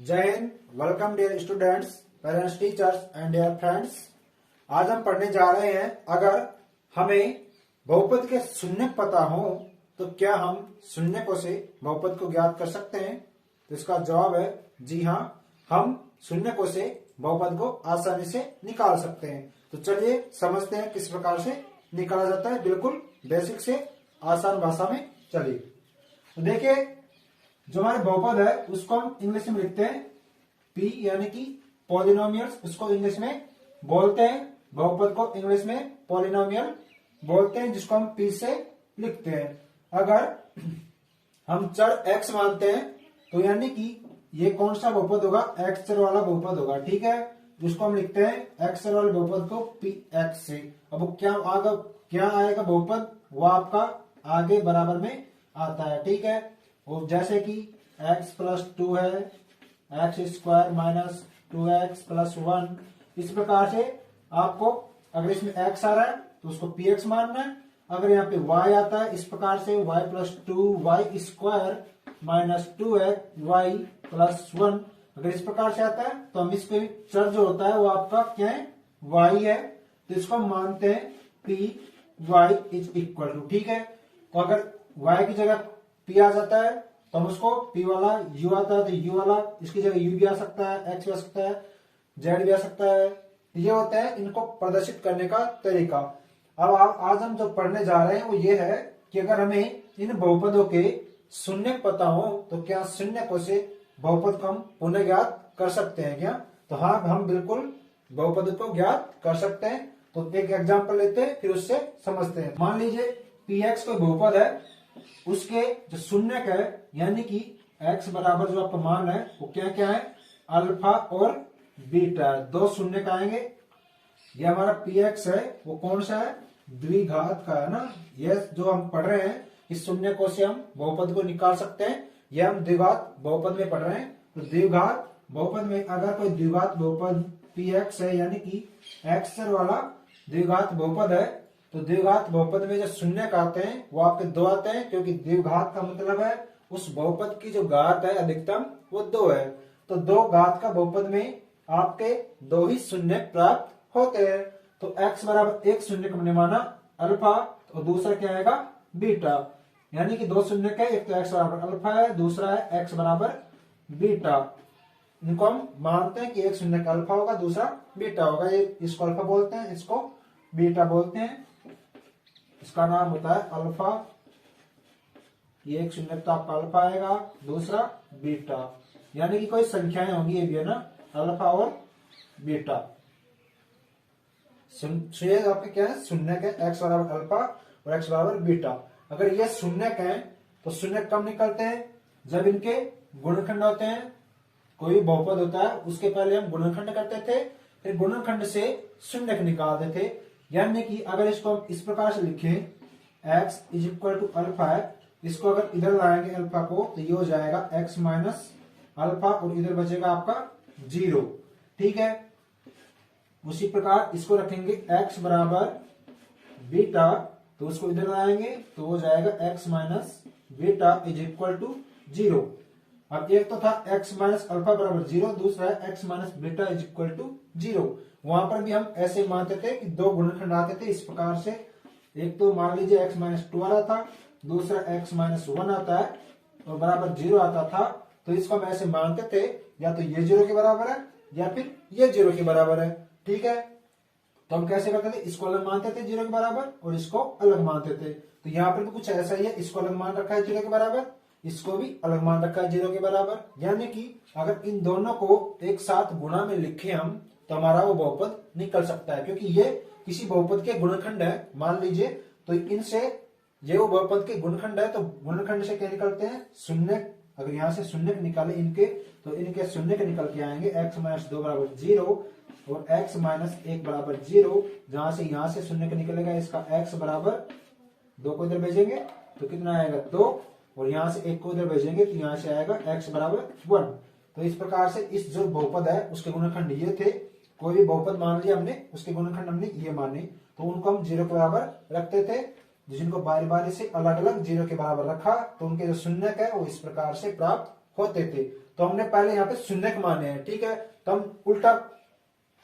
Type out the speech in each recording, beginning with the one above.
जय Hind. Welcome dear students, parents, teachers and dear friends. आज हम पढ़ने जा रहे हैं, अगर हमें बहुपद के शून्यक पता हो तो क्या हम शून्यकों से बहुपद को ज्ञात कर सकते हैं? तो इसका जवाब है जी हाँ, हम शून्यकों से बहुपद को आसानी से निकाल सकते हैं। तो चलिए समझते हैं किस प्रकार से निकाला जाता है, बिल्कुल बेसिक से आसान भाषा में। चलिए तो देखिए, जो हमारे बहुपद है उसको हम इंग्लिश में लिखते हैं पी, यानी कि पॉलिनोमियल्स उसको इंग्लिश में बोलते हैं। बहुपद को इंग्लिश में पॉलिनोमियल बोलते हैं, जिसको हम पी से लिखते हैं। अगर हम चर x मानते हैं तो यानी कि ये कौन सा बहुपद होगा? x चर वाला बहुपद होगा, ठीक है। जिसको हम लिखते हैं x चर वाले बहुपद को px से। अब क्या आएगा बहुपद? वो आपका आगे बराबर में आता है, ठीक है। और जैसे कि x प्लस 2 है, x square minus 2x plus 1, इस प्रकार से आपको अगर इसमें x आ रहा है तो उसको px मानना है। अगर यहाँ पे y आता है इस प्रकार से y plus 2y square minus 2x y plus 1, अगर इस प्रकार से आता है तो हम इसको चर जो होता है वो आपका क्या है? y है, तो इसको हम मानते हैं p y is equal to, ठीक है। तो अगर y की जगह p आ जाता है तो हम उसको p वाला, u आता है तो u वाला, इसकी जगह u भी आ सकता है, x भी आ सकता है, z भी आ सकता है। ये होता है इनको प्रदर्शित करने का तरीका। अब आज हम जो पढ़ने जा रहे हैं वो ये है कि अगर हमें इन बहुपदों के शून्यक पता हो तो क्या शून्यकों से बहुपद को हम पुनः ज्ञात कर सकते हैं क्या? तो हाँ, हम बिल्कुल बहुपद को ज्ञात कर सकते हैं। तो एक एग्जांपल लेते हैं, फिर उससे समझते हैं। मान लीजिए px कोई बहुपद है, उसके जो शून्यक है यानी कि x बराबर जो आपका मान है वो क्या क्या है? अल्फा और बीटा, दो शून्यक आएंगे। ये हमारा px है वो कौन सा है? द्विघात का है ना। ये जो हम पढ़ रहे हैं इस शून्यकों से हम बहुपद को निकाल सकते हैं। ये हम द्विघात बहुपद में पढ़ रहे हैं। तो द्विघात बहुपद में अगर कोई द्विघात बहुपद px है यानी कि x चर वाला द्विघात बहुपद है, तो द्विघात बहुपद में जो शून्यक आते हैं वो आपके दो आते हैं, क्योंकि द्विघात का मतलब है उस बहुपद की जो घात है अधिकतम वो 2 है। तो दो घात का बहुपद में आपके दो ही शून्यक प्राप्त होते हैं। तो x बराबर एक शून्यक हमने माना अल्फा, और दूसरा क्या आएगा? बीटा, यानी कि दो शून्यक है, एक तो x बराबर अल्फा है, दूसरा है x बराबर बीटा। इनको हम मानते हैं कि एक शून्यक अल्फा होगा, दूसरा बीटा होगा। ये इसको अल्फा बोलते हैं, इसको बीटा बोलते हैं। इसका नाम होता है अल्फा। ये एक शून्यक तो आपका अल्फा आएगा, दूसरा बीटा, यानी कि कोई संख्याएं होंगी ये भी है ना, अल्फा और बीटा। आपके क्या है? शून्यक है, x बराबर अल्फा और x बराबर बीटा। अगर ये शून्यक है तो शून्यक कब निकलते हैं? जब इनके गुणनखंड होते हैं। कोई भी बहुपद होता है उसके पहले हम गुणनखंड करते थे, फिर गुणनखंड से शून्यक निकालते थे। यानी कि अगर इसको हम इस प्रकार से लिखें x is equal to alpha है, इसको अगर इधर लाएंगे अल्फा को तो ये हो जाएगा x माइनस अल्फा, और इधर बचेगा आपका 0, ठीक है। उसी प्रकार इसको रखेंगे x बराबर बीटा, तो उसको इधर लाएंगे तो हो जाएगा x minus beta is equal to 0। अब एक तो था x माइनस अल्फा बराबर 0, दूसरा है x minus beta is equal to 0। वहां पर भी हम ऐसे मानते थे कि दो गुणनखंड आते थे इस प्रकार से। एक तो मान लीजिए x माइनस 2 आता था, दूसरा x माइनस 1 आता है और बराबर 0 आता था। तो इसको हम ऐसे मानते थे, या तो ये 0 के बराबर है या फिर ये 0 के बराबर है, ठीक है। तो हम कैसे करते थे? इसको अलग मानते थे 0 के बराबर और इसको अलग मानते थे। तो यहाँ पर भी कुछ ऐसा ही है, इसको अलग मान रखा है 0 के बराबर, इसको भी अलग मान रखा है 0 के बराबर। यानी कि अगर इन दोनों को एक साथ गुणा में लिखे हम तो हमारा वो बहुपद निकल सकता है, क्योंकि ये किसी बहुपद के गुणनखंड है मान लीजिए। तो इनसे ये वो बहुपद के गुणनखंड है, तो गुणनखंड से क्या निकलते हैं? शून्यक। अगर यहाँ से शून्यक निकाले इनके तो इनके शून्यक निकल के आएंगे x माइनस 2 बराबर 0 और x माइनस 1 बराबर 0। जहां से यहाँ से शून्यक निकलेगा, इसका x बराबर 2 को इधर भेजेंगे तो कितना आएगा? 2, और यहाँ से 1 को इधर भेजेंगे तो यहाँ से आएगा x बराबर 1। तो इस प्रकार से इस जो बहुपद है उसके गुणनखंड ये थे। कोई भी बहुपद मान लिया हमने, उसके गुणनखंड हमने ये माने, तो उनको हम 0 के बराबर रखते थे। जिनको बारी बारी से अलग अलग 0 के बराबर रखा तो उनके जो शून्यक है वो इस प्रकार से प्राप्त होते थे। तो हमने पहले यहाँ पे शून्य माने हैं, ठीक है, तो हम उल्टा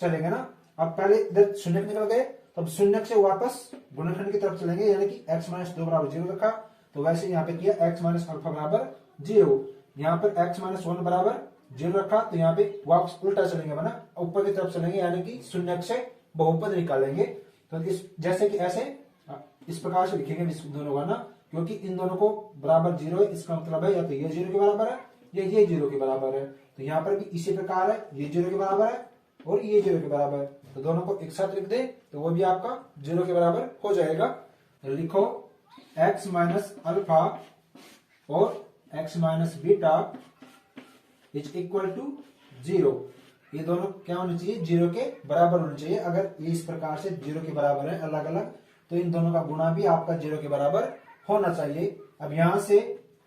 चलेंगे ना। अब पहले इधर शून्य निकल गए, तब शून्य से वापस गुणनखंड की तरफ चलेंगे, यानी कि x माइनस 2 बराबर 0 रखा, तो वैसे यहाँ पे किया x माइनस अल्फा बराबर 0, यहाँ पर x माइनस 1 बराबर 0 रखा, तो यहाँ पे वापस उल्टा चलेंगे बना, ऊपर की तरफ चलेंगे, यानी कि शून्य से बहुपद निकालेंगे। तो इस जैसे कि ऐसे इस प्रकार से लिखेंगे इस दोनों का ना, क्योंकि इन दोनों को बराबर 0 है, इसका मतलब है या तो ये 0 के बराबर है या ये 0 के बराबर है। तो यहाँ पर भी इसी प्रकार है, ये 0 के बराबर है और ये 0 के बराबर है, तो दोनों को एक साथ लिख दे तो वो भी आपका 0 के बराबर हो जाएगा। तो लिखो x माइनस अल्फा और x minus beta is equal to 0। ये दोनों क्या होने चाहिए, 0 के बराबर होने चाहिए। अगर ये इस प्रकार से 0 के बराबर है अलग अलग, तो इन दोनों का गुणा भी आपका 0 के बराबर होना चाहिए। अब यहां से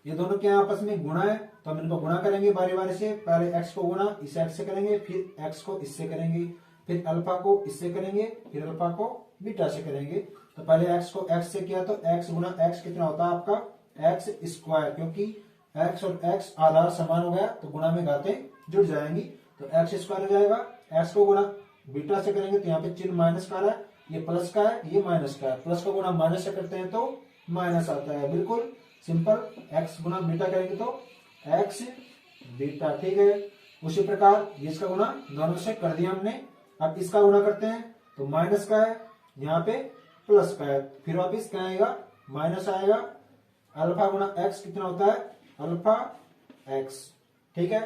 ये दोनों क्या आपस में गुणा है, तो हम इनको गुणा करेंगे बारी बारी से। पहले x को गुणा इस x से करेंगे, फिर x को इससे करेंगे, फिर अल्फा को इससे करेंगे, फिर अल्फा को बीटा से करेंगे। तो पहले x को x से किया, तो x गुणा x कितना होता है आपका x स्क्वायर, क्योंकि x और x आधार समान हो गया तो गुणा में घातें जुड़ जाएंगी, तो x स्क्वायर हो जाएगा। x को गुणा बीटा से करेंगे तो यहाँ पे चिन्ह माइनस का है, ये प्लस का है, ये माइनस का है, प्लस को गुणा माइनस से करते हैं तो माइनस आता है, बिल्कुल सिंपल। x गुणा बीटा करेंगे तो x बीटा, ठीक है। उसी प्रकार इसका गुणा दोनों से कर दिया हमने। अब इसका गुणा करते हैं तो माइनस का है, यहाँ पे प्लस का है, फिर वापिस क्या आएगा, माइनस आएगा। अल्फा गुणा x कितना होता है, अल्फा x, ठीक है।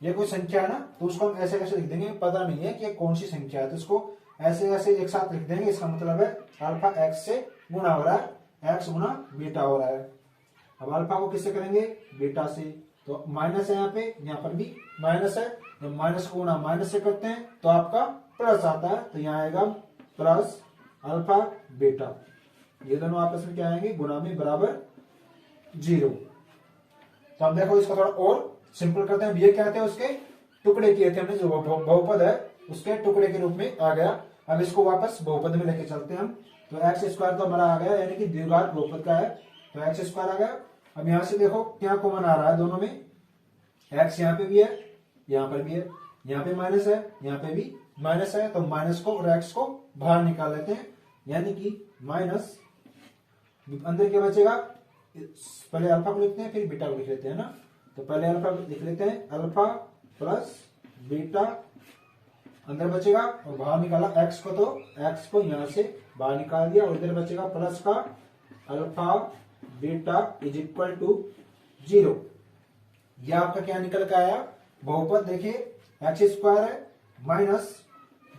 ये कोई संख्या है ना, तो उसको हम ऐसे कैसे लिख देंगे, पता नहीं है कि कौन सी संख्या है, तो इसको ऐसे ऐसे एक साथ लिख देंगे। इसका मतलब है अल्फा x से गुणा हो रहा है, x गुणा बीटा हो रहा है। अब अल्फा को किससे करेंगे, बीटा से, तो माइनस है यहाँ पर भी माइनस है, जब माइनस को गुणा माइनस से करते हैं तो आपका प्लस आता है, तो यहाँ आएगा प्लस अल्फा बीटा। ये दोनों आपस में क्या आएंगे, गुणा में बराबर 0। तो अब देखो इसको थोड़ा और सिंपल करते हैं। ये क्या थे, उसके टुकड़े किए थे हमने, जो बहुपद है उसके टुकड़े के रूप में आ गया। अब इसको वापस बहुपद में लेके चलते हैं हम। तो एक्स स्क्वायर तो हमारा आ गया, यानी कि द्विघात बहुपद का है, तो एक्स स्क्वायर आ गया। अब यहां से देखो क्या कॉमन आ रहा है दोनों में, एक्स यहाँ पे भी है, यहाँ पर भी है, यहाँ पे माइनस है, यहाँ पे भी माइनस है, तो माइनस को और एक्स को बाहर निकाल लेते हैं, यानी कि माइनस, अंदर क्या बचेगा, पहले अल्फा को लिखते हैं फिर बीटा को लिख लेते हैं ना। तो पहले अल्फा लिख लेते हैं, अल्फा प्लस बीटा, अंदर बचेगा और बाहर निकाला एक्स को, तो एक्स को यहां से बाहर निकाल दिया और इधर बचेगा प्लस का alpha beta is equal to 0। यह आपका क्या निकल के आया, बहुपद देखिए एक्स स्क्वायर है minus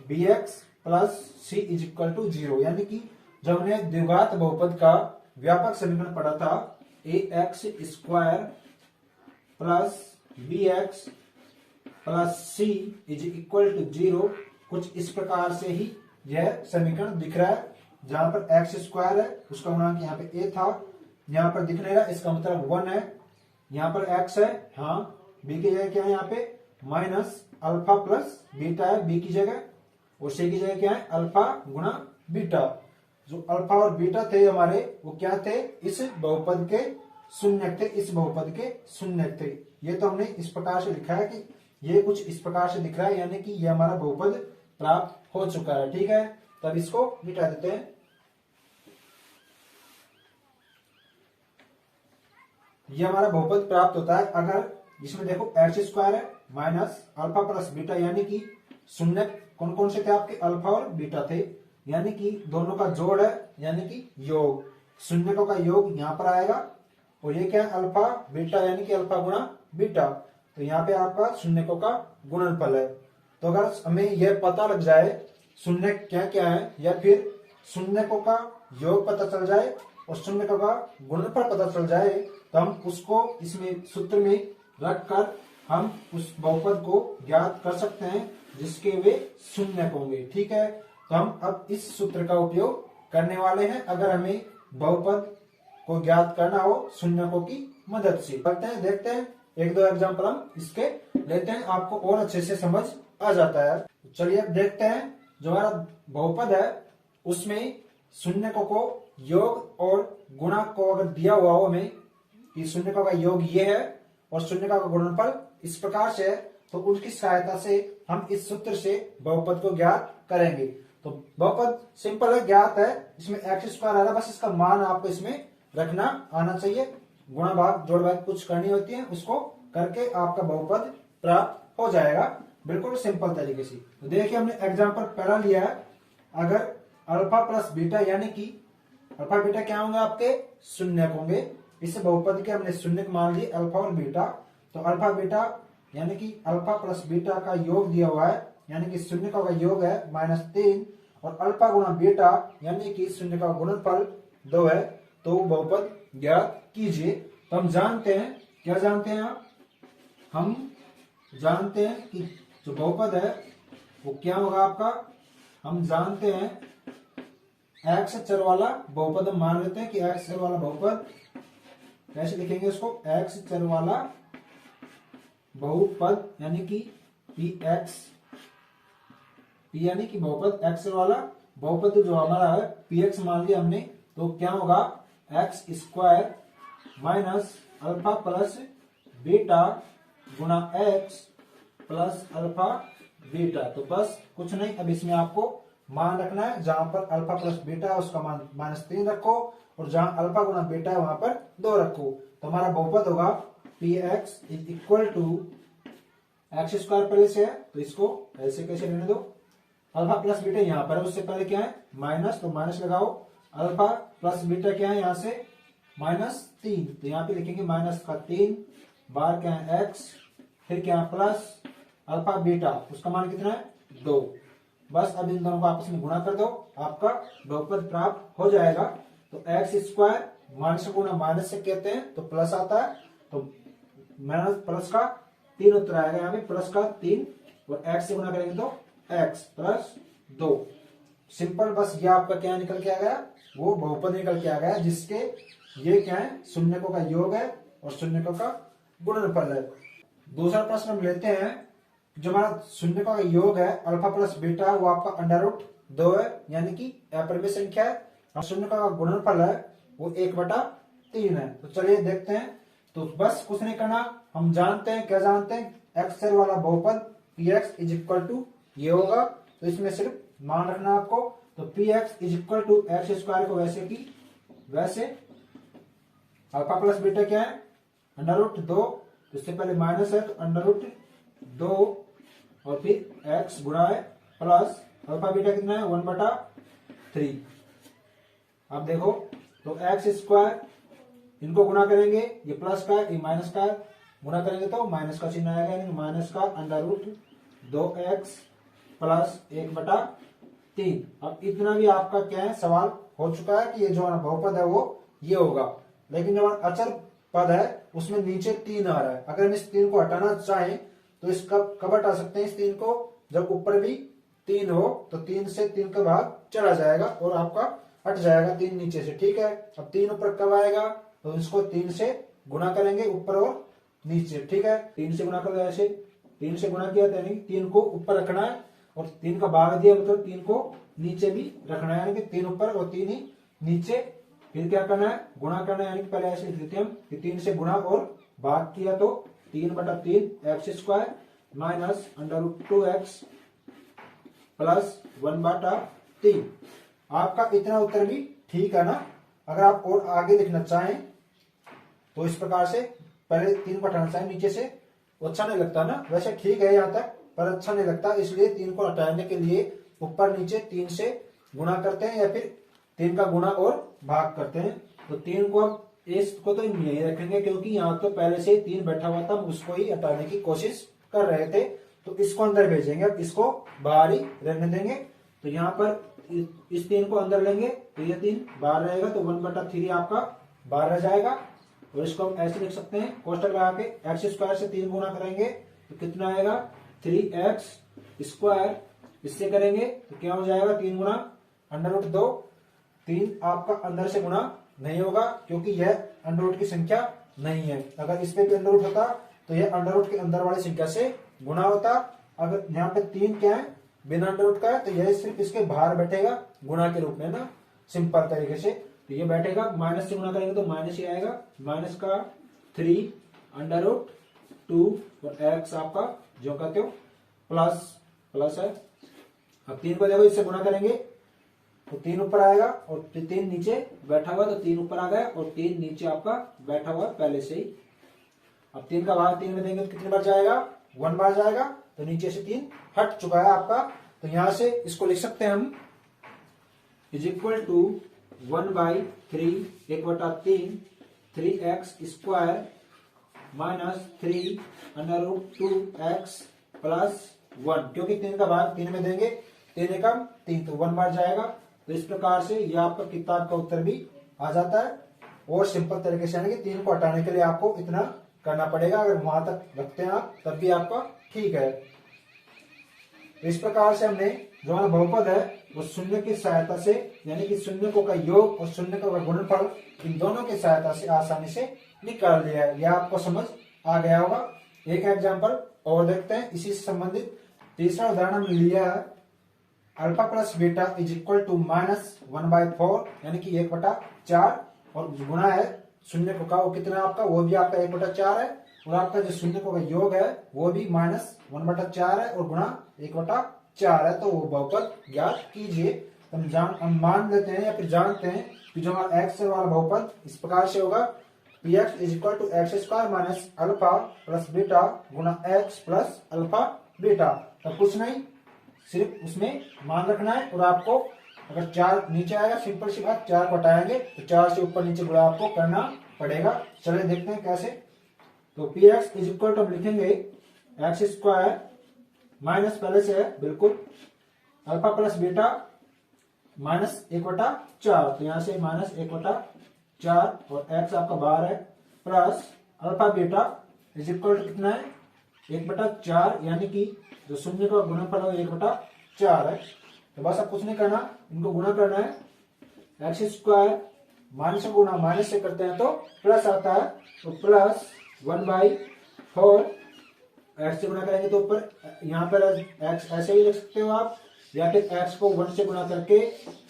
b x plus c is equal to 0, यानी कि जब हमने द्विघात बहुपद का व्यापक समीकरण पढ़ा था, a x square plus b x plus c is equal to 0, कुछ इस प्रकार से ही यह समीकरण दिख रहा है। जहां पर एक्स स्क्वायर है उसका गुणांक यहाँ पे ए था, यहाँ पर दिख नहीं रहा, इसका मतलब 1 है। यहाँ पर एक्स है, हाँ, बी की जगह क्या है, यहाँ पे माइनस अल्फा प्लस बीटा है बी की जगह, और सी की जगह क्या है, अल्फा गुणा बीटा। जो अल्फा और बीटा थे हमारे, वो क्या थे, इस बहुपद के शून्य थे, इस बहुपद के शून्य थे। ये तो हमने इस प्रकार से लिखा है कि ये कुछ इस प्रकार से दिख रहा है, यानी कि ये हमारा बहुपद प्राप्त हो चुका है, ठीक है। तब इसको मिटा देते हैं। ये हमारा बहुपद प्राप्त होता है अगर जिसमें देखो एक्स स्क्वायर है माइनस अल्फा प्लस बीटा, यानी कि शून्य कौन कौन से थे आपके, अल्फा और बीटा थे, यानी कि दोनों का जोड़ है, यानी कि योग, शून्यकों का योग यहाँ पर आएगा, और ये क्या है, अल्फा बीटा, यानी कि अल्फा गुणा बीटा, तो यहाँ पे आपका शून्यकों का गुणनफल है। तो अगर हमें यह पता लग जाए शून्य क्या क्या है, या फिर शून्यकों का योग पता चल जाए और शून्यकों का गुणनफल पता चल जाए, तो हम उसको इसमें सूत्र में रखकर हम उस बहुपद को ज्ञात कर सकते हैं जिसके वे शून्य होंगे, ठीक है। तो हम अब इस सूत्र का उपयोग करने वाले हैं अगर हमें बहुपद को ज्ञात करना हो शून्यकों की मदद से। करते हैं, देखते हैं, एक दो एग्जाम्पल हम इसके लेते हैं, आपको और अच्छे से समझ आ जाता है। चलिए अब देखते हैं, जो हमारा बहुपद है उसमें शून्यकों को योग और गुणा को अगर दिया हुआ हो हमें कि शून्यकों का योग ये है और शून्यका का गुणनफल इस प्रकार से है, तो उनकी सहायता से हम इस सूत्र से बहुपद को ज्ञात करेंगे। तो बहुपद सिंपल है, ज्ञात है, इसमें एक्स स्क्वायर आ रहा है, बस इसका मान आपको इसमें रखना आना चाहिए। गुणा भाग जोड़ भाग कुछ करनी होती है, उसको करके आपका बहुपद प्राप्त हो जाएगा बिल्कुल सिंपल तरीके से। तो देखिए हमने एग्जाम्पल पहला लिया है, अगर अल्फा प्लस बीटा यानी कि अल्फा बीटा क्या होंगे आपके शून्यक होंगे, इस बहुपद के हमने शून्यक मान लिए अल्फा और बीटा। तो अल्फा बीटा यानी कि अल्फा प्लस बीटा का योग दिया हुआ है, यानी कि शून्यकों का योग है -3 और अल्फा गुणा बीटा यानी कि शून्य का गुणनफल 2 है। तो बहुपद ज्ञात कीजिए। तो हम जानते हैं, क्या जानते हैं हम जानते हैं कि जो बहुपद है वो क्या होगा आपका, हम जानते हैं एक्स चर वाला बहुपद। हम मान लेते हैं कि एक्स चर वाला बहुपद, कैसे लिखेंगे उसको, एक्स चर वाला बहुपद यानी कि पी एक्स, पी यानी कि बहुपद, एक्स चर वाला बहुपद जो हमारा है पी एक्स मान लिया हमने। तो क्या होगा, x square minus alpha plus beta गुणा एक्स प्लस अल्फा बीटा। तो बस कुछ नहीं, अब इसमें आपको मान रखना है, जहां पर अल्फा प्लस बीटा है उसका मान -3 रखो और जहां अल्फा गुणा बीटा है वहां पर 2 रखो। तो हमारा बहुपद होगा p x is equal to x square पहले से है तो इसको ऐसे कैसे लेने दो, अल्फा प्लस बीटा यहाँ पर है, उससे पहले क्या है माइनस, तो माइनस लगाओ, अल्फा प्लस बीटा क्या है यहाँ से -3, तो यहाँ पे लिखेंगे -3 बार क्या है एक्स, फिर क्या है प्लस अल्फा बीटा, उसका मान कितना है 2। बस अब इन दोनों को आपस में गुणा कर दो, आपका बहुपद प्राप्त हो जाएगा। तो एक्स स्क्वायर माइनस गुणा माइनस से कहते हैं तो प्लस आता है, तो माइनस प्लस का 3 उत्तर आएगा यहाँ पे, प्लस का 3 और एक्स से गुणा करेंगे तो एक्स प्लस 2। सिंपल, बस ये आपका क्या निकल के आ गया, वो बहुपद निकल के आ गया, जिसके ये क्या है शून्यकों का योग है और शून्यकों का गुणनफल है। दूसरा प्रश्न हम लेते हैं, जो हमारा शून्यकों का योग है अल्फा प्लस बीटा, वो आपका √2 है, यानी कि अपरिमेय संख्या है, और शून्यकों का गुणनफल है वो 1/3 है। तो चलिए देखते हैं। तो बस कुछ नहीं करना, हम जानते हैं, क्या जानते हैं, एक्स चर वाला बहुपद p x is equal to ये होगा, तो इसमें सिर्फ मान रखना आपको। तो p x is equal to x square को वैसे की वैसे, अल्फा प्लस बीटा क्या है √2, तो इससे पहले माइनस है तो √2 और फिर एक्स गुणा है प्लस अल्फा बीटा कितना है 1/3। अब देखो तो एक्स स्क्वायर, इनको गुणा करेंगे, ये प्लस का है ये माइनस का है, गुणा करेंगे तो माइनस का चिन्ह आएगा, यानी माइनस का √2x प्लस 1/3। अब इतना भी आपका क्या है सवाल हो चुका है कि ये जो बहुपद है वो ये होगा, लेकिन जो अचर पद है उसमें नीचे 3 आ रहा है। अगर हम इस 3 को हटाना चाहें तो इसका कब हटा सकते हैं इस 3 को, जब ऊपर भी 3 हो तो 3 से 3 का भाग चला जाएगा और आपका हट जाएगा 3 नीचे से, ठीक है। अब 3 ऊपर कब आएगा, तो इसको 3 से गुणा करेंगे ऊपर और नीचे, ठीक है। 3 से गुणा कर दो, ऐसे 3 से गुणा किया यानी 3 को ऊपर रखना है और 3 का भाग दिया मतलब 3 को नीचे भी रखना है, यानी कि 3 ऊपर और 3 ही नीचे। फिर क्या करना है, गुणा करना है, यानी कि पहले ऐसे लिख देते हैं हम कि 3 से गुणा और भाग किया तो 3/3 x square minus √2x plus 1/3। आपका इतना उत्तर भी ठीक है ना। अगर आप और आगे लिखना चाहें तो इस प्रकार से, पहले 3 को हटाना चाहें नीचे से, वो अच्छा नहीं लगता ना, वैसे ठीक है यहाँ तक पर अच्छा नहीं लगता, इसलिए 3 को हटाने के लिए ऊपर नीचे 3 से गुणा करते हैं या फिर 3 का गुणा और भाग करते हैं। तो 3 को अब इसको तो यही रखेंगे क्योंकि यहाँ तो पहले से 3 बैठा हुआ था, हम उसको ही हटाने की कोशिश कर रहे थे, तो इसको अंदर भेजेंगे, अब इसको बाहर ही रहने देंगे। तो यहाँ पर इस 3 को अंदर लेंगे तो ये 3 बाहर रहेगा, तो 1/3 आपका बाहर रह जाएगा। और इसको हम ऐसे लिख सकते हैं, कोष्टक लगा के एक्स स्क्वायर से 3 गुणा करेंगे तो कितना आएगा 3x स्क्वायर, इससे करेंगे तो क्या हो जाएगा 3 गुणा √2। 3 आपका अंदर से गुणा नहीं होगा क्योंकि यह अंडर की संख्या नहीं है, अगर इस पे भी अंडर होता तो यह अंडर के अंदर वाली संख्या से गुणा होता। अगर यहाँ पे 3 क्या है बिना अंडर का है तो यह सिर्फ इसके बाहर बैठेगा गुणा के रूप में ना, सिंपल तरीके से। तो ये बैठेगा, माइनस से गुणा करेंगे तो माइनस ही आएगा, माइनस का 3 2 और x आपका जो कहते हो प्लस प्लस है। अब 3 को देखो इससे गुना करेंगे तो 3 ऊपर आएगा और 3 नीचे बैठा हुआ, तो 3 ऊपर आ गया और 3 नीचे आपका बैठा हुआ पहले से ही। अब 3 का भाग 3 में देंगे तो कितनी बार जाएगा, 1 बार जाएगा, तो नीचे से 3 हट चुका है आपका। तो यहां से इसको लिख सकते हैं हम is equal to 1/3 1/3 3x square minus 3 √2x plus 1, क्योंकि 3 का भाग 3 में देंगे, 3 एकम 3 तो 1 बार जाएगा। तो इस प्रकार से यह आपका किताब का उत्तर भी आ जाता है। और सिंपल तरीके से यानी कि 3 को हटाने के लिए आपको इतना करना पड़ेगा, अगर वहां तक रखते हैं आप तब भी आपका ठीक है। तो इस प्रकार से हमने जो हमारा बहुपद है वो शून्य की सहायता से यानी कि शून्य का योग और शून्य का गुणनफल इन दोनों की सहायता से आसानी से निकाल लिया है। यह आपको समझ आ गया होगा। एक एग्जाम्पल और देखते हैं इसी से संबंधित। तीसरा उदाहरण हमने लिया है alpha plus beta is equal to -1/4 यानी कि 1/4 और गुणा है शून्य का वो कितना आपका, वो भी आपका 1/4 है और आपका जो शून्य का योग है वो भी -1/4 है और गुणा 1/4 है। तो वो बहुपद ज्ञात कीजिए। हम मान लेते हैं या फिर जानते हैं कि जो हमारा एक्स वाला बहुपद इस प्रकार से होगा px is equal to x square minus alpha plus beta गुणा एक्स प्लस अल्फा बीटा। तो कुछ नहीं, सिर्फ उसमें मान रखना है और आपको अगर 4 नीचे आएगा सिंपल सी बात, 4 को हटाएंगे तो 4 से ऊपर नीचे गुणा आपको करना पड़ेगा। चलिए देखते हैं कैसे। तो px इज इक्वल टू हम लिखेंगे एक्स स्क्वायर माइनस पहले से है बिल्कुल अल्फा प्लस बीटा -1/4, तो यहां से -1/4 और x आपका बाहर है plus alpha beta is equal to कितना है 1/4 यानी कि जो शून्य का गुणनफल है 1/4 है। तो बस अब कुछ नहीं करना, इनको गुणा करना है। एक्स स्क्वायर माइनस से गुणा माइनस से करते हैं तो प्लस आता है, तो प्लस 1/4 एक्स से गुणा करेंगे तो ऊपर यहाँ पर एक्स ऐसे भी लिख सकते हो आप, या फिर एक्स को 1 से गुणा करके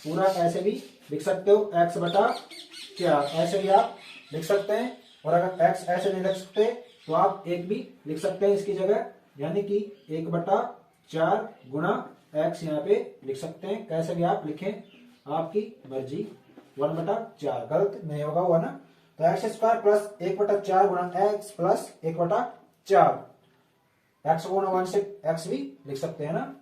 पूरा ऐसे भी लिख सकते हो x/4 ऐसे भी आप लिख सकते हैं। और अगर x ऐसे नहीं लिख सकते तो आप 1 भी लिख सकते हैं इसकी जगह, यानी कि 1/4 गुणा x यहाँ पे लिख सकते हैं। कैसे भी आप लिखें आपकी मर्जी, 1/4 गलत नहीं होगा वो ना। तो एक्स स्क्वायर प्लस 1/4 गुणा x प्लस 1/4 x गुणा 1 से x भी लिख सकते हैं ना।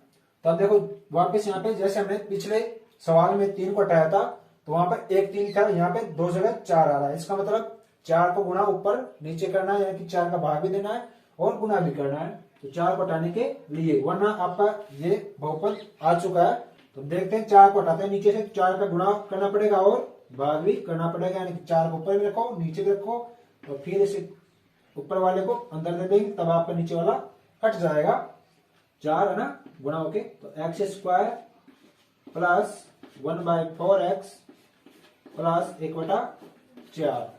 तब देखो वापस यहाँ पे जैसे हमने पिछले सवाल में 3 को हटाया था तो वहां पर 1 3 था, यहाँ पे 2 जगह 4 आ रहा है। इसका मतलब 4 को गुणा ऊपर नीचे करना है, यानी कि 4 का भाग भी देना है और गुणा भी करना है। तो 4 को हटाने के लिए, वरना आपका ये बहुपद आ चुका है। तो देखते हैं 4 को हटाते हैं, नीचे से 4 का गुणा करना पड़ेगा और भाग भी करना पड़ेगा, यानी कि 4 को ऊपर भी रखो नीचे भी रखो और फिर इसे ऊपर वाले को अंदर दे देंगे, तब आपका नीचे वाला हट जाएगा। 4 है ना गुणा होके, तो x square plus 1/4x plus 1/4।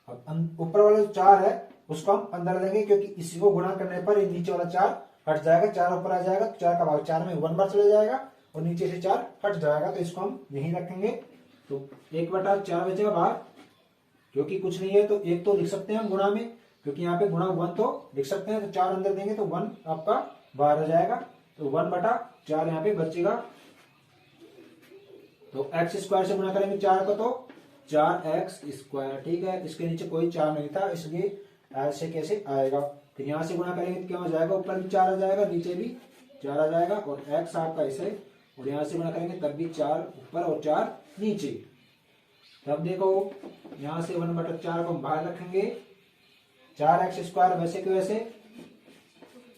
अब ऊपर वाला जो 4 है उसको हम अंदर लेंगे, क्योंकि इसी को गुणा करने पर ये नीचे वाला 4 हट जाएगा। 4 ऊपर आ जाएगा तो 4 का भाग 4 में 1 बार चला जाएगा और नीचे से 4 हट जाएगा, तो इसको हम यहीं रखेंगे। तो 1/4 बचेगा बाहर, क्योंकि कुछ नहीं है तो 1 तो लिख सकते हैं हम गुणा में, क्योंकि यहाँ पे गुणा 1 तो लिख सकते हैं। तो 4 अंदर देंगे तो 1 आपका बाहर हो जाएगा, तो 1/4 यहाँ पे बचेगा। तो एक्स स्क्वायर से गुणा करेंगे 4 को तो 4x स्क्वायर, ठीक है। इसके नीचे कोई 4 नहीं था, इसलिए ऐसे कैसे आएगा। तो यहाँ से गुणा करेंगे तो क्या हो जाएगा, ऊपर भी 4 आ जाएगा नीचे भी 4 आ जाएगा और x आपका ऐसे, और यहाँ से गुणा करेंगे तब भी 4 ऊपर और 4 नीचे। तब देखो यहाँ से 1/4 को बाहर रखेंगे, 4x स्क्वायर वैसे के वैसे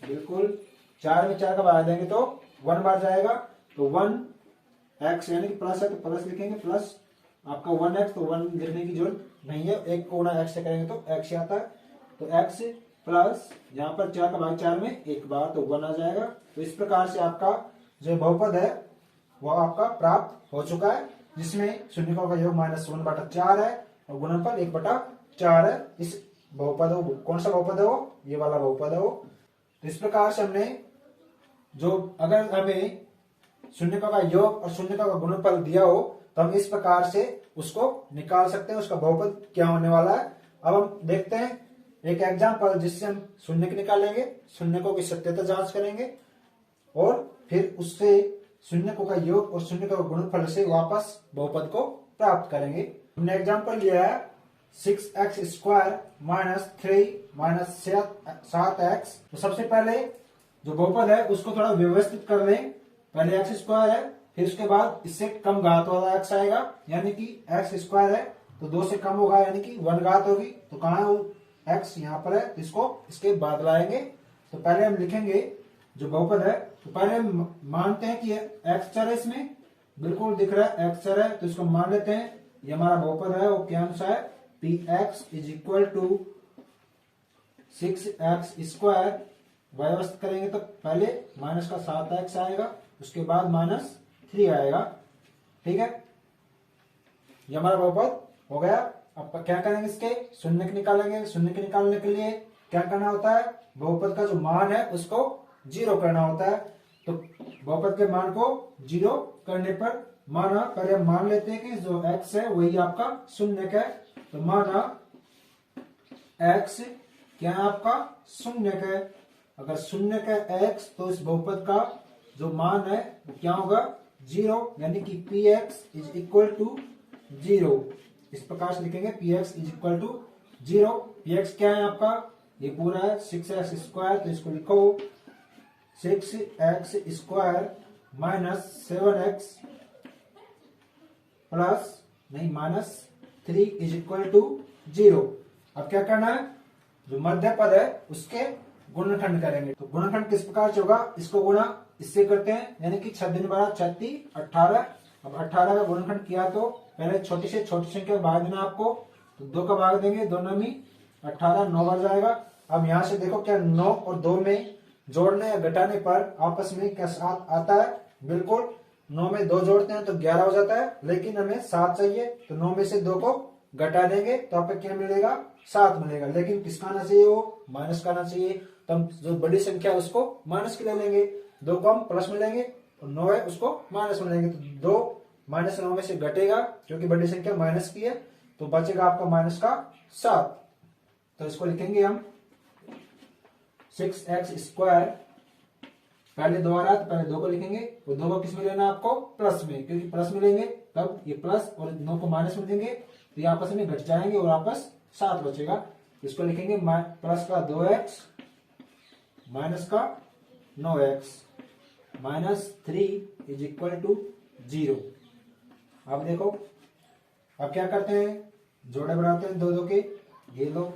बिल्कुल 4 में 4 का भाग देंगे तो 1 बार जाएगा, तो 1x यानी कि प्लस है तो प्लस लिखेंगे, प्लस आपका 1x, तो 1 लिखने की जरूरत नहीं है, 1 को गुणा x से करेंगे तो x ही आता है। तो x प्लस यहाँ पर 4 का भाग 4 में 1 बार तो 1 आ जाएगा। तो इस प्रकार से आपका जो बहुपद है वो आपका प्राप्त हो चुका है, जिसमें शून्यकों का योग -1/4 है और गुणनफल 1/4 है। इस बहुपद हो, कौन सा बहुपद है वो, ये वाला बहुपद है वो। तो इस प्रकार से हमने जो, अगर हमें शून्यकों का योग और शून्यकों का गुणनफल दिया हो तो हम इस प्रकार से उसको निकाल सकते हैं, उसका बहुपद क्या होने वाला है। अब हम देखते हैं एक एग्जाम्पल जिससे हम शून्य निकालेंगे, शून्यकों की सत्यता जांच करेंगे और फिर उससे शून्यकों का योग और शून्यकों का गुणनफल से वापस बहुपद को प्राप्त करेंगे। हमने एग्जाम्पल लिया है 6x² माइनस 3 माइनस 7x। तो सबसे पहले जो बहुपद है उसको थोड़ा व्यवस्थित कर लें। पहले x² है, फिर उसके बाद इससे कम घात वाला x आएगा, यानी कि x² है तो 2 से कम होगा, यानी कि 1 घात होगी। तो कहाँ है वो x? यहाँ पर है, इसको इसके बाद लाएंगे। तो पहले हम लिखेंगे जो बहुपद है, तो पहले हम मानते हैं कि x चर है, इसमें बिल्कुल दिख रहा है x चर है, तो इसको मान लेते हैं। ये हमारा बहुपद है, वो क्या अनुसार है, px is equal to 6x²। व्यवस्थित करेंगे तो पहले माइनस का 7x आएगा, उसके बाद -3 आएगा। ठीक है, ये हमारा बहुपद हो गया। अब क्या करेंगे, इसके शून्य निकालेंगे। शून्य निकालने के लिए क्या करना होता है, बहुपद का जो मान है उसको 0 करना होता है। तो बहुपद के मान को 0 करने पर माना, पहले हम मान लेते हैं कि जो x है वही आपका शून्यक है। तो माना x क्या है, आपका शून्यक है। अगर शून्यक है x तो इस बहुपद का जो मान है वो क्या होगा, 0, यानी कि px इज इक्वल टू 0। इस प्रकार से लिखेंगे px is equal to 0। px क्या है आपका, ये पूरा है 6x², तो इसको लिखो 6x² माइनस 7x प्लस नहीं -3 इज इक्वल टू 0। अब क्या करना है, जो मध्य पद है उसके गुणनखंड करेंगे। तो गुणनखंड किस प्रकार से होगा, इसको गुणा इससे करते हैं, यानी कि 6 दिन 12 36 18। अब 18 का गुणनखंड किया तो पहले छोटी से छोटी संख्या भाग देना आपको, तो 2 का भाग देंगे, 2 9 18, 9 बार जाएगा। अब यहाँ से देखो क्या 9 और 2 में जोड़ने या घटाने पर आपस में क्या सात आता है, बिल्कुल 9 में 2 जोड़ते हैं तो 11 हो जाता है, लेकिन हमें 7 चाहिए, तो 9 में से 2 को घटा देंगे तो आपको क्या मिलेगा, 7 मिलेगा। लेकिन किसका आना चाहिए, वो माइनस का आना चाहिए। तो हम जो बड़ी संख्या है उसको माइनस की ले लेंगे, 2 को हम प्लस में लेंगे और 9 है उसको माइनस में लेंगे। तो 2 -9 में से घटेगा, क्योंकि बड़ी संख्या माइनस की है, तो बचेगा आपका माइनस का 7। तो इसको लिखेंगे हम 6x²। पहले 2 आ रहा है तो पहले 2 को लिखेंगे, वो 2 को किस में लेना आपको, प्लस में, क्योंकि प्लस में लेंगे तब ये प्लस और 9 को माइनस में देंगे तो ये आपस में घट जाएंगे और आपस 7 बचेगा। इसको लिखेंगे प्लस का 2x माइनस का 9x -3 इज इक्वल टू 0। अब देखो, अब क्या करते हैं, जोड़े बनाते हैं 2 2 के, ये लो।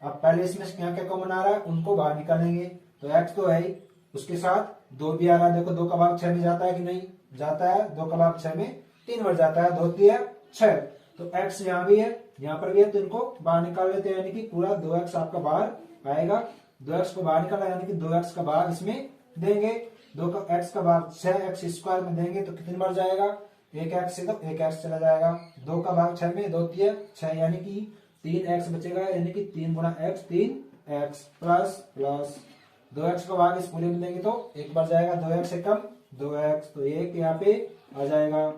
अब पहले इसमें क्या क्या कॉमन आ रहा है उनको बाहर निकालेंगे। तो x तो है ही, उसके साथ 2 भी आ रहा है। देखो 2 का भाग 6 में जाता है कि नहीं जाता है, 2 का भाग 6 में 3 बार जाता है, 2 3 6। तो x यहाँ भी है, यहाँ पर भी है, तो इनको बाहर निकाल लेते हैं, यानी कि पूरा 2x आपका बाहर आएगा। 2x को बाहर निकाला, यानी कि 2x का भाग इसमें देंगे। 2 का x का भाग 6x² में देंगे तो कितनी बार जाएगा, 1x से तो 1x चला जाएगा। 2 का भाग 6 में 2 3 6, यानी कि 3x बचेगा, यानी कि 3 गुना x 3x plus plus 2x का भाग इस पूरे में देंगे तो 1 बार जाएगा, 2x से कम 2x, तो 1 यहाँ पे आ जाएगा।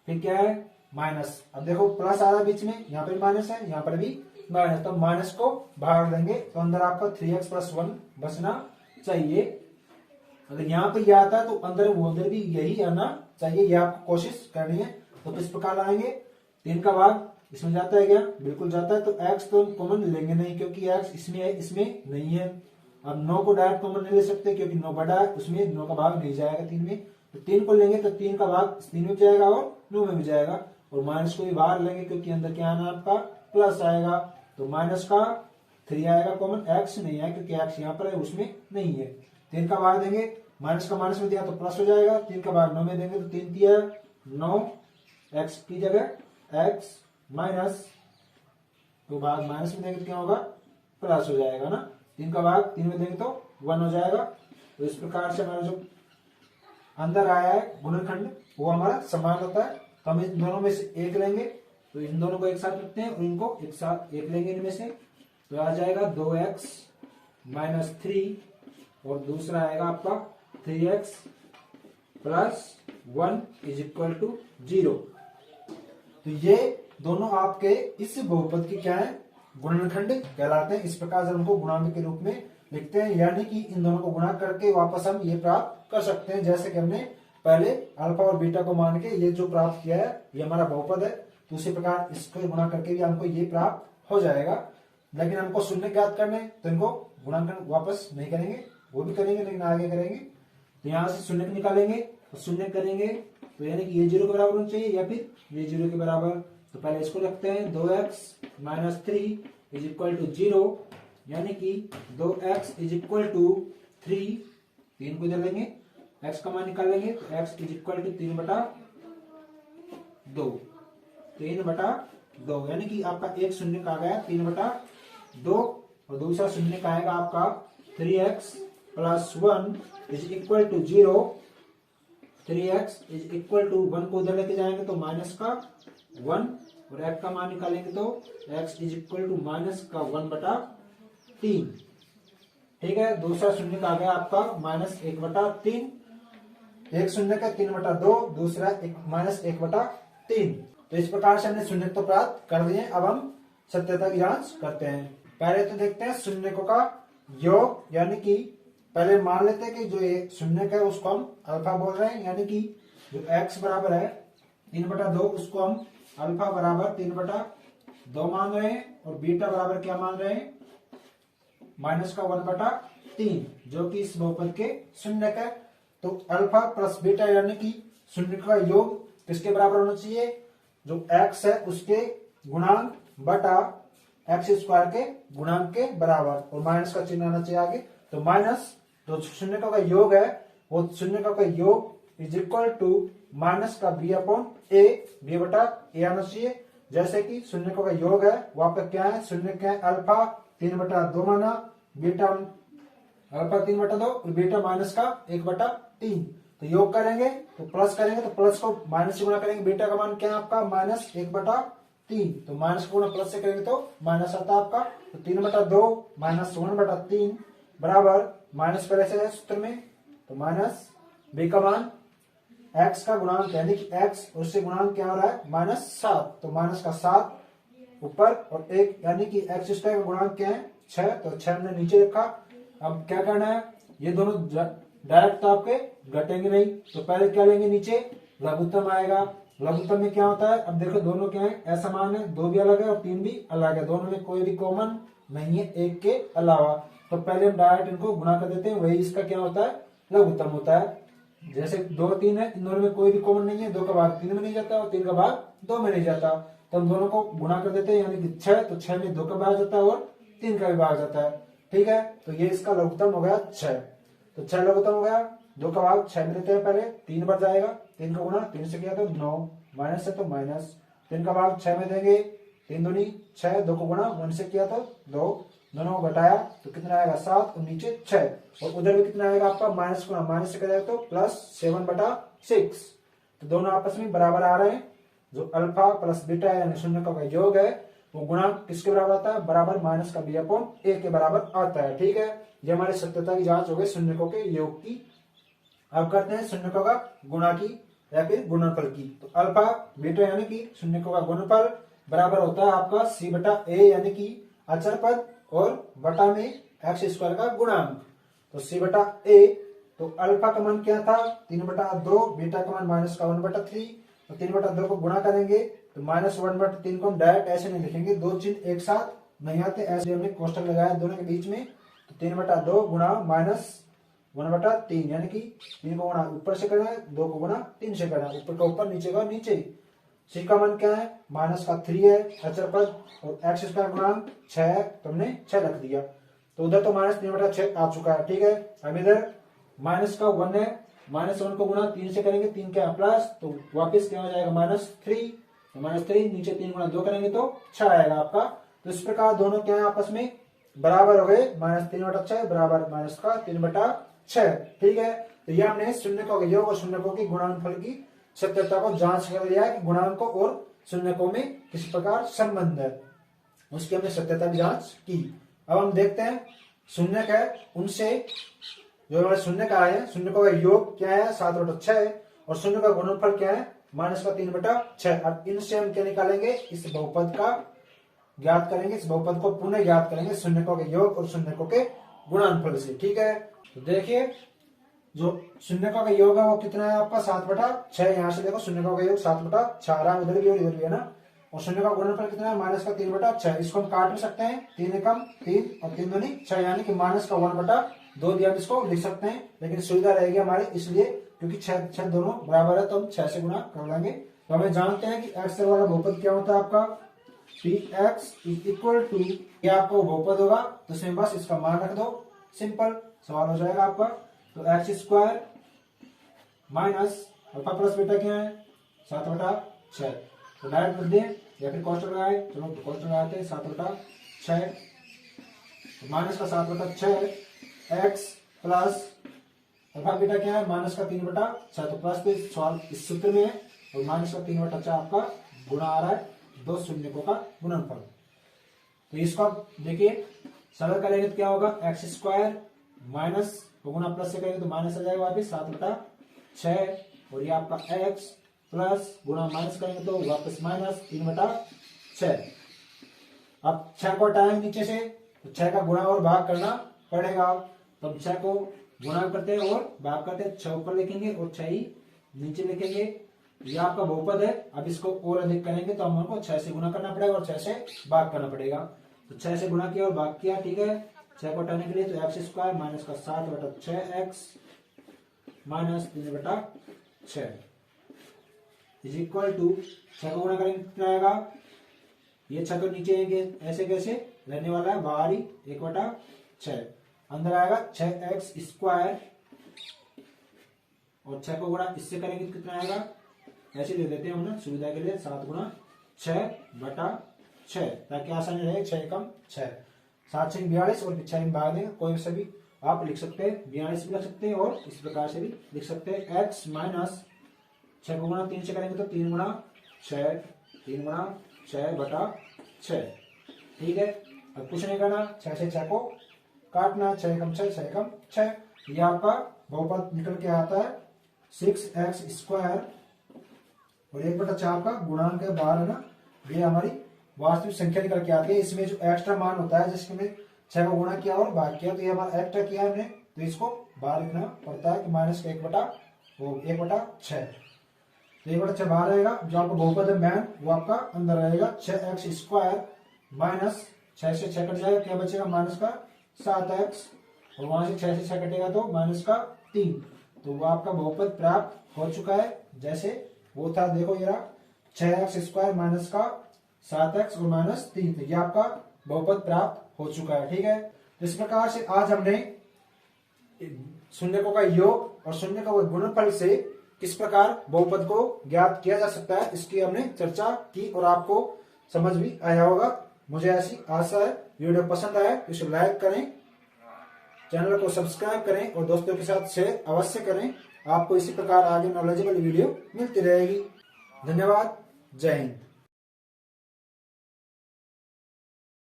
फिर क्या है, माइनस। अब देखो प्लस आ रहा है बीच में, यहाँ पे माइनस है, यहाँ पर भी माइनस, तो माइनस को बाहर देंगे तो अंदर आपका 3x + 1 बचना चाहिए। अगर यहाँ पे ये आता है तो अंदर उधर भी यही आना चाहिए, ये आपको कोशिश करनी है। तो किस प्रकार लाएंगे, 3 का भाग इसमें जाता है क्या, बिल्कुल जाता है, तो x तो कॉमन लेंगे नहीं, क्योंकि x इसमें है, इसमें नहीं है। अब 9 को डायरेक्ट कॉमन नहीं ले सकते, क्योंकि 9 बड़ा है, उसमें 9 का भाग नहीं जाएगा 3 में। तो 3 को लेंगे तो 3 का भाग 3 में जाएगा और 9 में भी जाएगा। और माइनस को भी बाहर लेंगे, क्योंकि अंदर क्या आना आपका प्लस आएगा, तो माइनस का 3 आएगा कॉमन, x नहीं है क्योंकि x यहाँ पर है, उसमें नहीं है। 3 का भाग देंगे, माइनस का माइनस में दिया तो प्लस हो जाएगा, 3 का भाग 9 में देंगे तो 3 3 9, x की जगह x माइनस, तो भाग माइनस में देंगे तो क्या होगा, प्लस हो जाएगा ना। 3 का भाग 3 में देंगे तो 1 हो जाएगा। तो इस प्रकार से हमारा जो अंदर आया है गुणनखंड वो हमारा समान होता है। तो हम इन दोनों में से एक लेंगे, तो इन दोनों को एक साथ रखते हैं और इनको एक साथ एक लेंगे इनमें से, तो आ जाएगा 2x - 3 और दूसरा आएगा आपका 3x + 1 इज इक्वल टू 0। तो ये दोनों आपके इस बहुपद की क्या है, गुणनखंड कहलाते हैं। इस प्रकार से उनको गुणांक के रूप में लिखते हैं, यानी कि इन दोनों को गुणा करके वापस हम ये प्राप्त कर सकते हैं। जैसे कि हमने पहले अल्फा और बीटा को मान के ये जो प्राप्त किया है ये हमारा बहुपद है, तो उसी प्रकार इसको गुणा करके भी हमको ये प्राप्त हो जाएगा। लेकिन हमको शून्य ज्ञात करने, तो इनको गुणांकन वापस नहीं करेंगे, वो भी करेंगे लेकिन आगे करेंगे। तो यहाँ से शून्य निकालेंगे, तो शून्य करेंगे तो यानी कि ये 0 के बराबर होना चाहिए या फिर ये 0 के बराबर। तो पहले इसको रखते हैं, 2x - 3 = 0, यानी कि 2x = 3। 3 को इधर लेंगे, x का मान निकालेंगे तो x = 3/2, 3/2, यानी कि आपका एक शून्य का आ गया 3/2 और दूसरा शून्य का आएगा आपका 3x + 1 = 0। 3x = 1 को उधर लेके जाएंगे तो -1 और x का मान निकालेंगे तो x = -1/3। ठीक है, दूसरा शून्य का आ गया आपका -1/3। एक शून्य का 3/2, दूसरा -1/3। तो इस प्रकार से हमने शून्य तो प्राप्त कर दिए। अब हम सत्यता की जांच करते हैं। पहले तो देखते हैं शून्यकों का योग, यानी कि पहले मान लेते हैं कि जो ये शून्य है उसको हम अल्फा बोल रहे हैं, यानी कि जो x बराबर है 3/2 उसको हम अल्फा बराबर 3/2 मान रहे हैं, और बीटा बराबर क्या मान रहे हैं, -1/3, जो कि इस बहुपद के शून्य है। तो अल्फा प्लस बीटा यानी कि शून्य का योग किसके बराबर होना चाहिए, जो x है उसके गुणांक बटा x² के गुणांक के बराबर, और माइनस का चिन्ह आना चाहिए आगे। तो माइनस जो शून्यकों का योग है वो शून्यकों का योग = माइनस का b/a, b/a आना चाहिए। जैसे कि शून्यकों का योग है वो आपका क्या है, शून्य क्या है, अल्फा 3/2 माना, बीटा अल्फा 3/2 और बीटा माइनस का 1/3। तो योग करेंगे तो प्लस करेंगे तो प्लस को माइनस से गुणा करेंगे, बीटा का मान क्या है आपका -1/3, तो माइनस को गुणा प्लस से करेंगे तो माइनस आता है आपका। तो 3/2 - 1/3 बराबर माइनस पहले से है सूत्र में, तो माइनस b का मान x का गुणांक यानी कि x, उससे गुणांक क्या हो रहा है -7, तो माइनस का 7 ऊपर और 1 यानी कि x² का गुणांक क्या है 6, तो 6 हमने नीचे रखा। अब क्या करना है, ये दोनों डायरेक्ट तो आपके घटेंगे नहीं, तो पहले क्या लेंगे, नीचे लघुत्तम आएगा। लघुत्तम में क्या होता है, अब देखो दोनों क्या है, असमान है, 2 भी अलग है और 3 भी अलग है, दोनों में कोई भी कॉमन नहीं है एक के अलावा। तो पहले हम डायरेक्ट इनको गुणा कर देते हैं, वही इसका क्या होता है, लघुत्तम होता है। जैसे 2 3 है, इन दोनों में कोई भी कॉमन नहीं है, 2 का भाग 3 में नहीं जाता और 3 का भाग 2 में नहीं जाता, तो हम दोनों को गुणा कर देते हैं, यानी कि 6, तो 6 में 2 का भाग जाता है और 3 का भी भाग जाता है। ठीक है, तो ये इसका लघुत्तम हो गया 6, तो 6 लघुत्तम हो गया, 2 का भाग 6 में देते हैं, पहले 3 बार जाएगा, 3 का गुणा 3 से किया तो 9, माइनस है तो माइनस, 3 का भाग 6 में देंगे, 3 दूनी 6, 2 को गुणा 1 से किया तो 2, दोनों को घटाया तो कितना आएगा 7 और नीचे 6, और उधर भी कितना आएगा आपका माइनस गुणा माइनस से किया तो +7/6, तो दोनों आपस में बराबर आ रहे हैं। जो अल्फा प्लस बीटा यानी शून्यकों का योग है वो गुणांक किसके बराबर आता है, बराबर माइनस का b/a के बराबर आता है। ठीक है, ये हमारी सत्यता की जांच हो गई शून्यकों के योग की। अब करते हैं शून्यकों का गुणा की या फिर गुणनफल की। तो अल्फा बीटा यानी कि शून्यकों का गुणनफल बराबर होता है आपका c/a, यानी कि अचर पद, और बटा में x² का गुणांक, तो c/a। तो अल्फा का मान क्या था 3/2, बीटा का मान माइनस का 1/3, तो 3/2 को गुणा करेंगे तो -1/3 को हम डायरेक्ट ऐसे नहीं लिखेंगे, 2 चिन्ह एक साथ नहीं आते, ऐसे हमने कोष्टक लगाया दोनों के बीच में, तो 3/2 गुणा -1/3, यानी कि 3 को गुणा ऊपर से करना है, 2 को गुणा 3 से करना है, ऊपर का ऊपर नीचे का नीचे। सी का मान क्या है -3 है अचर पद, और x² गुणांक 6 है, तो हमने 6 रख दिया, तो उधर तो -3/6 आ चुका है। ठीक है, अब इधर -1 है, -1 को गुणा 3 से करेंगे, 3 क्या प्लस, तो वापस क्या हो जाएगा -3, तो -3 नीचे 3 गुणा 2 करेंगे तो 6 आएगा आपका। तो इस प्रकार दोनों क्या है आपस में बराबर हो गए, -3/6 बराबर -3/6। ठीक है, तो ये हमने शून्यकों के योग और शून्यकों की गुणनफल की सत्यता को जांच कर लिया है कि गुणांकों और शून्यकों में किस प्रकार संबंध है, उसकी हमने सत्यता की जांच की। अब हम देखते हैं शून्यक है उनसे जो हमारे शून्यक आए हैं, शून्यकों का योग क्या है 7/6 और शून्य का गुणनफल क्या है -3/6। अब इनसे हम क्या निकालेंगे, इस बहुपद का ज्ञात करेंगे, इस बहुपद को पुनः ज्ञात करेंगे शून्यकों के योग और शून्यकों के गुणनफल से। ठीक है, तो देखिए जो शून्यकों का योग है वो कितना है आपका 7/6। यहाँ से देखो शून्यकों का योग 7/6 उधर भी और इधर भी है ना। और शून्य का गुणनफल कितना है माइनस का 3/6। इसको हम काट भी सकते हैं, 3 एकम 3 और 3 दूनी 6, यानी कि माइनस का 1/2 भी हम इसको लिख सकते हैं, लेकिन सुविधा रहेगी हमारे इसलिए क्योंकि 6 दोनों बराबर है तो हम 6 से गुणा कर लेंगे। तो हमें जानते हैं कि एक्स वाला बहुपद क्या होता है आपका px इज इक्वल टू, ये आपका बहुपद होगा तो उसमें बस इसका मान रख दो, सिंपल सवाल हो जाएगा आपका। तो x² minus alpha plus beta क्या है 7/6। तो डायरेक्ट लिख दें या फिर कॉस्ट लगाए, चलो तो कॉस्ट लगाते हैं 7/6 माइनस का 7/6 x प्लस अल्फा बीटा क्या है माइनस का 3/6। तो प्लस तो सवाल इस सूत्र में है और माइनस का 3/6 आपका गुणा आ रहा है दो शून्यकों का गुणनफल। तो इसको आप देखिए सरल करेंगे तो क्या होगा x² माइनस गुणा प्लस से करेंगे तो माइनस आ जाएगा वापिस 7/6 और ये आपका x प्लस गुणा माइनस करेंगे तो वापस माइनस 3/6। अब 6 को हटाएंगे नीचे से तो 6 का गुणा और भाग करना पड़ेगा। तो अब 6 को गुणा करते हैं और भाग करते हैं, 6 ऊपर लिखेंगे और 6 ही नीचे लिखेंगे। ये आपका बहुपद है, अब इसको और अधिक करेंगे तो हमको 6 से गुणा करना पड़ेगा और 6 से भाग करना पड़ेगा। तो 6 से गुणा किया और भाग किया, ठीक है। 6 को हटाने के लिए तो x² माइनस का 7/6x minus 3/6 is equal to 6 को गुणा करेंगे कितना आएगा, ये 6 तो नीचे आएंगे ऐसे कैसे रहने वाला है बाहर ही 1/6 अंदर आएगा 6x² और 6 को गुणा इससे करेंगे तो कितना आएगा, ऐसे ले लेते हैं हम ना सुविधा के लिए 7 गुणा 6/6 ताकि आसानी रहे। 6 एकम 6, 7 6 42 और 6 भाग देंगे, कोई भी सभी आप लिख सकते हैं, 42 भी लिख सकते हैं और इस प्रकार से भी लिख सकते हैं। x माइनस 6 को गुणा 3 से करेंगे तो 3 गुणा 6 3 गुणा 6/6, ठीक है। अब कुछ नहीं करना, 6 से 6 को काटना, 6 एकम 6 6 एकम 6। ये आपका बहुपद निकल के आता है 6x² और 1/4 का गुणांक के बाहर है ना, ये हमारी वास्तविक संख्या निकल के आती है। इसमें जो एक्स्ट्रा मान होता है जिसके में 6 को गुणा किया और भाग किया तो ये हमारा एक्स्ट्रा किया हमने, तो इसको बाहर लिखना पड़ता है कि माइनस का 1/6। तो 1/6 बाहर रहेगा, जो आपका बहुपद है मैन वो आपका अंदर रहेगा 6x² माइनस 6 से 6 कट जाएगा, क्या बचेगा माइनस का 7x और वहां से 6 से 6 कटेगा तो माइनस का 3। तो वो आपका बहुपद प्राप्त हो चुका है, जैसे वो था देखो ये रहा 6x² माइनस का 7x और माइनस 3, तो ये आपका बहुपद प्राप्त हो चुका है, ठीक है। तो इस प्रकार से आज हमने शून्यकों का योग और शून्यकों के गुणनफल से किस प्रकार बहुपद को ज्ञात किया जा सकता है इसकी हमने चर्चा की और आपको समझ भी आया होगा। मुझे ऐसी आशा है वीडियो पसंद आए तो इसे लाइक करें, चैनल को सब्सक्राइब करें और दोस्तों के साथ शेयर अवश्य करें। आपको इसी प्रकार आगे नॉलेजेबल वीडियो मिलती रहेगी। धन्यवाद, जय हिंद।